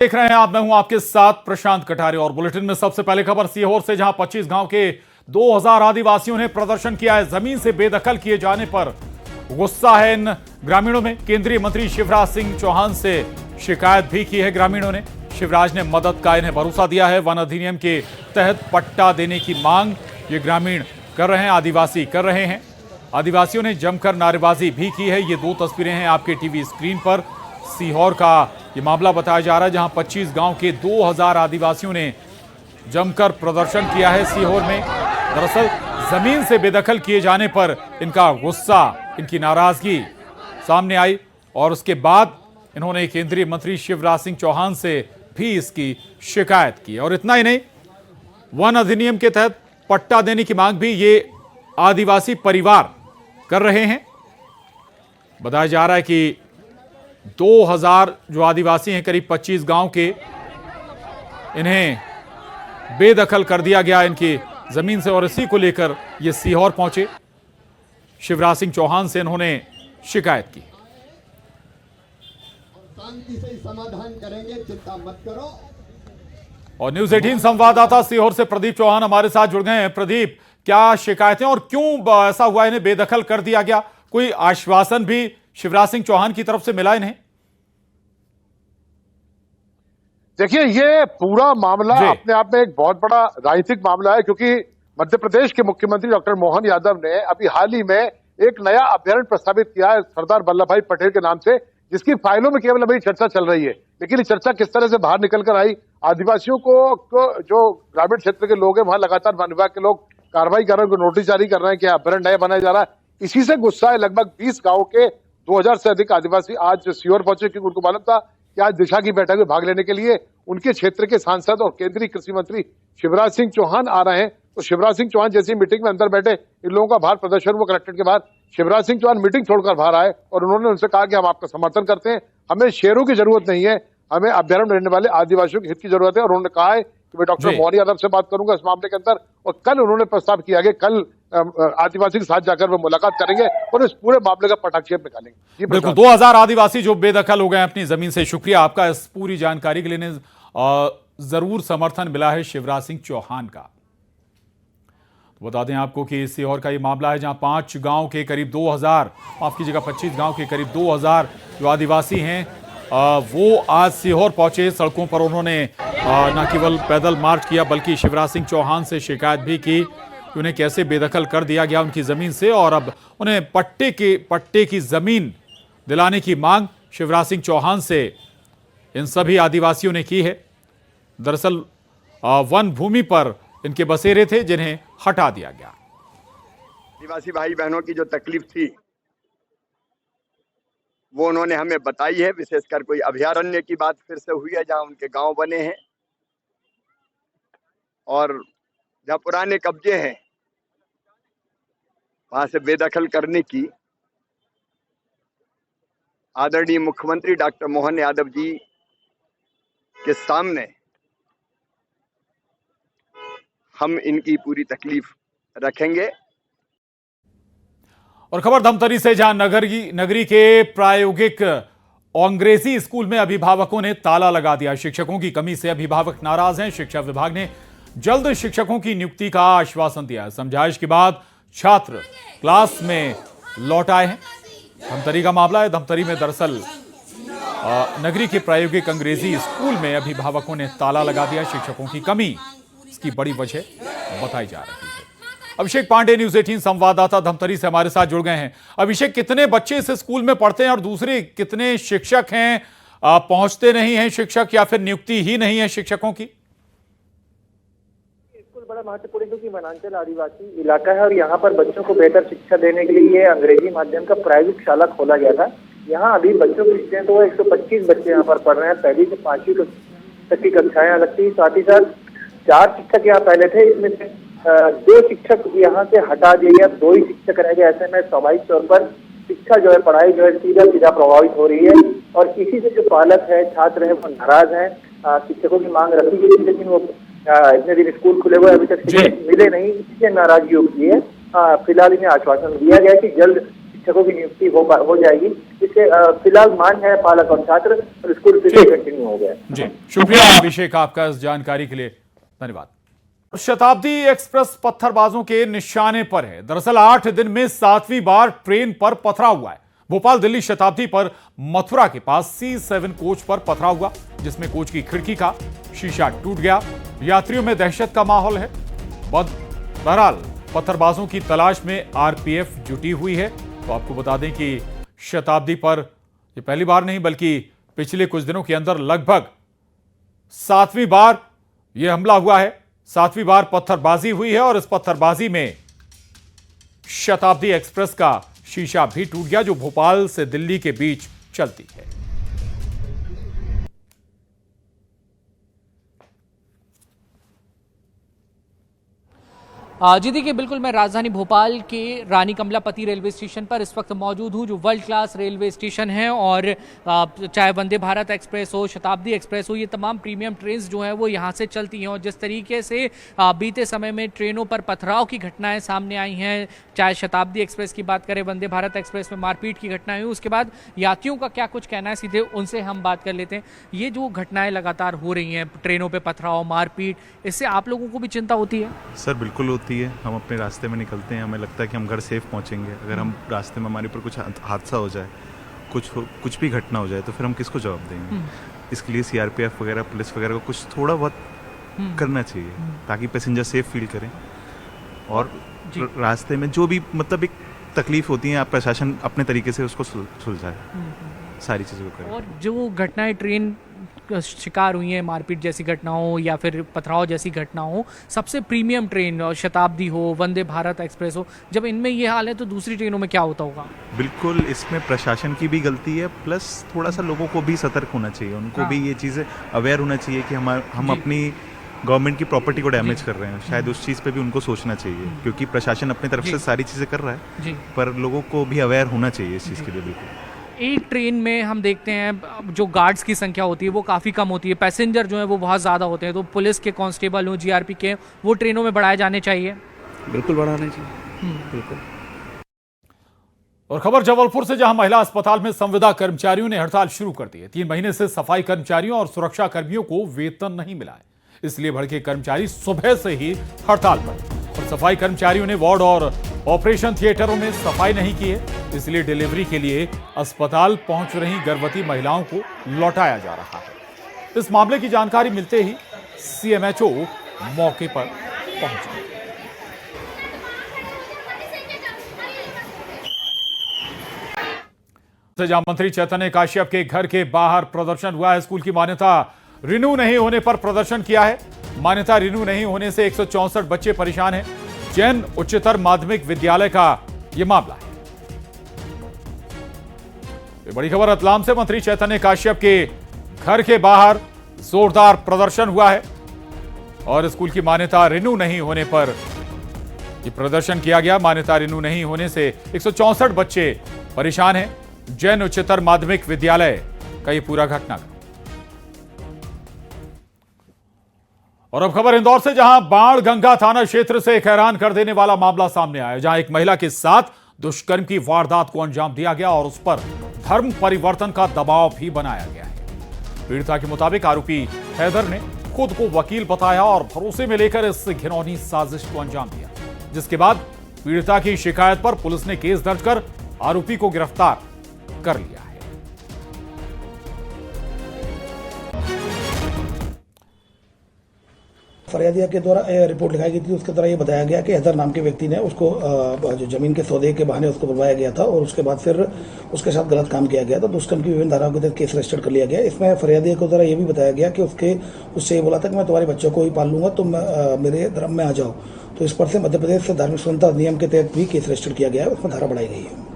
देख रहे हैं आप, मैं हूं आपके साथ प्रशांत कटारे और बुलेटिन में सबसे पहले खबर सीहोर से, जहां 25 गांव के 2000 आदिवासियों ने प्रदर्शन किया है। जमीन से बेदखल किए जाने पर गुस्सा है इन ग्रामीणों में। केंद्रीय मंत्री शिवराज सिंह चौहान से शिकायत भी की है ग्रामीणों ने। शिवराज ने मदद का इन्हें भरोसा दिया है। वन अधिनियम के तहत पट्टा देने की मांग ये ग्रामीण कर रहे हैं, आदिवासी कर रहे हैं। आदिवासियों ने जमकर नारेबाजी भी की है। ये दो तस्वीरें हैं आपके टीवी स्क्रीन पर। सीहोर का ये मामला बताया जा रहा है, जहां 25 गांव के 2000 आदिवासियों ने जमकर प्रदर्शन किया है सीहोर में। दरअसल जमीन से बेदखल किए जाने पर इनका गुस्सा, इनकी नाराजगी सामने आई और उसके बाद इन्होंने केंद्रीय मंत्री शिवराज सिंह चौहान से भी इसकी शिकायत की। और इतना ही नहीं, वन अधिनियम के तहत पट्टा देने की मांग भी ये आदिवासी परिवार कर रहे हैं। बताया जा रहा है कि 2000 जो आदिवासी हैं, करीब 25 गांव के, इन्हें बेदखल कर दिया गया इनकी जमीन से और इसी को लेकर ये सीहोर पहुंचे। शिवराज सिंह चौहान से इन्होंने शिकायत की। शांति से समाधान करेंगे, चिंता मत करो। और न्यूज़ 18 संवाददाता सीहोर से प्रदीप चौहान हमारे साथ जुड़ गए हैं। प्रदीप, क्या शिकायतें और क्यों ऐसा हुआ, इन्हें बेदखल कर दिया गया? कोई आश्वासन भी शिवराज सिंह चौहान की तरफ से मिला इन्हें? देखिए, ये पूरा मामला अपने आप में एक बहुत बड़ा राजनीतिक मामला है, क्योंकि मध्य प्रदेश के मुख्यमंत्री डॉक्टर मोहन यादव ने अभी हाल ही में एक नया अभ्यारण्य प्रस्तावित किया है सरदार वल्लभ भाई पटेल के नाम से, जिसकी फाइलों में केवल अभी चर्चा चल रही है। लेकिन ये चर्चा किस तरह से बाहर निकल कर आई, आदिवासियों को जो ग्रामीण क्षेत्र के लोग हैं वहां लगातार वन विभाग के लोग कार्रवाई कर रहे हैं, नोटिस जारी कर रहे हैं कि अभ्यारण्य नया बनाया जा रहा है। इसी से गुस्सा है। लगभग 20 गाँव के 2000 से अधिक आदिवासी आज सीहोर पहुंचे, क्योंकि उनको मालूम था कि आज दिशा की बैठक में भाग लेने के लिए उनके क्षेत्र के सांसद और केंद्रीय कृषि मंत्री शिवराज सिंह चौहान आ रहे हैं। तो शिवराज सिंह चौहान जैसी मीटिंग में अंदर बैठे, इन लोगों का बाहर प्रदर्शन हुआ कलेक्ट्रेट के बाहर। शिवराज सिंह चौहान मीटिंग छोड़कर बाहर आए और उन्होंने उनसे कहा कि हम आपका समर्थन करते हैं, हमें शेरों की जरूरत नहीं है, हमें अभ्यारण्य रहने वाले आदिवासियों के हित की जरूरत है। और उन्होंने कहा है कि मैं डॉक्टर मोहन यादव से बात करूंगा इस मामले के अंदर। और कल उन्होंने प्रस्ताव किया कि कल आदिवासी के साथ जाकर वो मुलाकात करेंगे और इस पूरे मामले का पटाक्षेप निकालेंगे। बिल्कुल, 2000 आदिवासी जो बेदखल हो गए अपनी जमीन से। शुक्रिया आपका इस पूरी जानकारी के लिए। जरूर समर्थन मिला है शिवराज सिंह चौहान का। तो बता दें आपको कि सीहोर का ये मामला है, जहां 5 गांव के करीब 2000, माफ कीजिएगा 25 गांव के करीब 2000 जो आदिवासी हैं वो आज सीहोर पहुंचे। सड़कों पर उन्होंने न केवल पैदल मार्च किया, बल्कि शिवराज सिंह चौहान से शिकायत भी की कि उन्हें कैसे बेदखल कर दिया गया उनकी जमीन से, और अब उन्हें पट्टे की जमीन दिलाने की मांग शिवराज सिंह चौहान से इन सभी आदिवासियों ने की है। दरअसल वन भूमि पर इनके बसेरे थे, जिन्हें हटा दिया गया। आदिवासी भाई बहनों की जो तकलीफ थी वो उन्होंने हमें बताई है। विशेषकर कोई अभयारण्य की बात फिर से हुई है, जहां उनके गांव बने हैं और जहां पुराने कब्जे हैं वहां से बेदखल करने की आदरणीय मुख्यमंत्री डॉक्टर मोहन यादव जी के सामने हम इनकी पूरी तकलीफ रखेंगे। और खबर धमतरी से, जहां नगरी के प्रायोगिक अंग्रेजी स्कूल में अभिभावकों ने ताला लगा दिया। शिक्षकों की कमी से अभिभावक नाराज हैं। शिक्षा विभाग ने जल्द शिक्षकों की नियुक्ति का आश्वासन दिया है। समझाइश के बाद छात्र क्लास में लौट आए हैं। धमतरी का मामला है। धमतरी में दरअसल नगरी के प्रायोगिक अंग्रेजी स्कूल में अभिभावकों ने ताला लगा दिया। शिक्षकों की कमी इसकी बड़ी वजह बताई जा रही है। अभिषेक पांडे, न्यूज़ 18 संवाददाता धमतरी से हमारे साथ जुड़ गए हैं। अभिषेक, कितने बच्चे इस स्कूल में पढ़ते हैं और दूसरे कितने शिक्षक हैं? पहुंचते नहीं हैं शिक्षक, या फिर नियुक्ति ही नहीं है शिक्षकों की? स्कूल बड़ा महत्वपूर्ण, क्योंकि वनांचल आदिवासी इलाका है और यहाँ पर बच्चों को बेहतर शिक्षा देने के लिए अंग्रेजी माध्यम का प्रायोगिक शाला खोला गया था। यहाँ अभी बच्चों की स्ट्रेंथ तो 125 बच्चे यहाँ पर पढ़ रहे हैं। पहली से 5वीं तक की कक्षाएं लगती है। साथ ही साथ 4 शिक्षक यहाँ पहले थे, इसमें से 2 शिक्षक यहाँ से हटा दिए गए, 2 ही शिक्षक रह गए। ऐसे में स्वाभाविक तौर पर शिक्षा जो है, पढ़ाई जो है सीधा प्रभावित हो रही है। और इसी से जो पालक है, छात्र है, वो नाराज हैं। शिक्षकों की मांग रखी गई थी, लेकिन वो इतने दिन स्कूल खुले हुए अभी तक शिक्षक मिले नहीं, इसलिए नाराजगी उठती है। फिलहाल इन्हें आश्वासन दिया गया कि जल्द शिक्षकों की नियुक्ति हो जाएगी। जिसके फिलहाल मान है पालक और छात्र, और स्कूल फिर से कंटिन्यू हो गया। जी शुक्रिया अभिषेक आपका इस जानकारी के लिए, धन्यवाद। शताब्दी एक्सप्रेस पत्थरबाजों के निशाने पर है। दरअसल 8 दिन में 7वीं बार ट्रेन पर पथराव हुआ है। भोपाल दिल्ली शताब्दी पर मथुरा के पास C7 कोच पर पथराव हुआ, जिसमें कोच की खिड़की का शीशा टूट गया। यात्रियों में दहशत का माहौल है। बहरहाल पत्थरबाजों की तलाश में आरपीएफ जुटी हुई है। तो आपको बता दें कि शताब्दी पर ये पहली बार नहीं बल्कि पिछले कुछ दिनों के अंदर लगभग 7वीं बार यह हमला हुआ है। 7वीं बार पत्थरबाजी हुई है और इस पत्थरबाजी में शताब्दी एक्सप्रेस का शीशा भी टूट गया, जो भोपाल से दिल्ली के बीच चलती है। जी देखिए, बिल्कुल मैं राजधानी भोपाल के रानी कमलापति रेलवे स्टेशन पर इस वक्त मौजूद हूँ, जो वर्ल्ड क्लास रेलवे स्टेशन है। और चाहे वंदे भारत एक्सप्रेस हो, शताब्दी एक्सप्रेस हो, ये तमाम प्रीमियम ट्रेन्स जो हैं वो यहाँ से चलती हैं। और जिस तरीके से बीते समय में ट्रेनों पर पथराव की घटनाएं सामने आई हैं, चाहे शताब्दी एक्सप्रेस की बात करें, वंदे भारत एक्सप्रेस में मारपीट की घटनाएं हुई, उसके बाद यात्रियों का क्या कुछ कहना है, सीधे उनसे हम बात कर लेते हैं। ये जो घटनाएं लगातार हो रही हैं, ट्रेनों पर पथराव, मारपीट, इससे आप लोगों को भी चिंता होती है? सर बिल्कुल होती है। हम अपने रास्ते में निकलते हैं, हमें लगता है कि हम घर सेफ पहुंचेंगे। अगर हम रास्ते में हमारे ऊपर कुछ हादसा हो जाए, कुछ भी घटना हो जाए, तो फिर हम किसको जवाब देंगे? इसके लिए सीआरपीएफ वगैरह, पुलिस वगैरह को कुछ थोड़ा बहुत करना चाहिए, ताकि पैसेंजर सेफ फील करें। और रास्ते में जो भी मतलब एक तकलीफ होती है, प्रशासन अपने तरीके से उसको सुलझाए, सारी चीज़ों को करें। और जो घटनाएं ट्रेन शिकार हुई हैं, मारपीट जैसी घटना हो या फिर पथराव जैसी घटना हो, सबसे प्रीमियम ट्रेन शताब्दी हो, वंदे भारत एक्सप्रेस हो, जब इनमें ये हाल है तो दूसरी ट्रेनों में क्या होता होगा? बिल्कुल, इसमें प्रशासन की भी गलती है, प्लस थोड़ा सा लोगों को भी सतर्क होना चाहिए। उनको भी ये चीज़ें अवेयर होना चाहिए कि हम अपनी गवर्नमेंट की प्रॉपर्टी को डैमेज कर रहे हैं। शायद उस चीज़ पे भी उनको सोचना चाहिए, क्योंकि प्रशासन अपनी तरफ से सारी चीज़ें कर रहा है, पर लोगों को भी अवेयर होना चाहिए इस चीज़ के लिए। बिल्कुल, एक ट्रेन में हम देखते हैं जो गार्ड्स की संख्या होती है वो काफ़ी कम होती है, पैसेंजर जो है वो बहुत ज़्यादा होते हैं। तो पुलिस के कांस्टेबल हो, जीआरपी के, वो ट्रेनों में बढ़ाए जाने चाहिए। बिल्कुल बढ़ाने चाहिए, बिल्कुल। और खबर जबलपुर से, जहां महिला अस्पताल में संविदा कर्मचारियों ने हड़ताल शुरू कर दी है। 3 महीने से सफाई कर्मचारियों और सुरक्षा कर्मियों को वेतन नहीं मिला है, इसलिए भड़के कर्मचारी सुबह से ही हड़ताल पर। और सफाई कर्मचारियों ने वार्ड और ऑपरेशन थिएटरों में सफाई नहीं की है, इसलिए डिलीवरी के लिए अस्पताल पहुंच रही गर्भवती महिलाओं को लौटाया जा रहा है। इस मामले की जानकारी मिलते ही सीएमएचओ मौके पर पहुंचे। जहां मंत्री चैतन्य काश्यप के घर के बाहर प्रदर्शन हुआ है। स्कूल की मान्यता रिन्यू नहीं होने पर प्रदर्शन किया है। मान्यता रिन्यू नहीं होने से 164 बच्चे परेशान हैं। जैन उच्चतर माध्यमिक विद्यालय का यह मामला है। बड़ी खबर रतलाम से, मंत्री चैतन्य काश्यप के घर के बाहर जोरदार प्रदर्शन हुआ है और स्कूल की मान्यता रिन्यू नहीं होने पर यह प्रदर्शन किया गया। मान्यता रिन्यू नहीं होने से 164 बच्चे परेशान हैं। जैन उच्चतर माध्यमिक विद्यालय का यह पूरा घटनाक्रम। और अब खबर इंदौर से, जहां बाणगंगा थाना क्षेत्र से एक हैरान कर देने वाला मामला सामने आया, जहां एक महिला के साथ दुष्कर्म की वारदात को अंजाम दिया गया और उस पर धर्म परिवर्तन का दबाव भी बनाया गया है। पीड़िता के मुताबिक आरोपी हैदर ने खुद को वकील बताया और भरोसे में लेकर इस घिनौनी साजिश को अंजाम दिया, जिसके बाद पीड़िता की शिकायत पर पुलिस ने केस दर्ज कर आरोपी को गिरफ्तार कर लिया है। फरियादिया के द्वारा रिपोर्ट लिखाई गई थी, उसके द्वारा ये बताया गया कि हैदर नाम के व्यक्ति ने उसको जो जमीन के सौदे के बहाने उसको बुलवाया गया था और उसके बाद फिर उसके साथ गलत काम किया गया था। दुष्कर्म की विभिन्न धाराओं के तहत केस रजिस्टर्ड कर लिया गया। इसमें फरियादिया के द्वारा ये भी बताया गया कि उससे ये बोला था कि मैं तुम्हारे बच्चों को ही पाल लूंगा, तुम मेरे धर्म में आ जाओ। तो इस पर से मध्य प्रदेश से धार्मिक स्वतंत्रता अधिनियम के तहत भी केस रजिस्टर्ड किया गया है, उसमें धारा बढ़ाई गई है।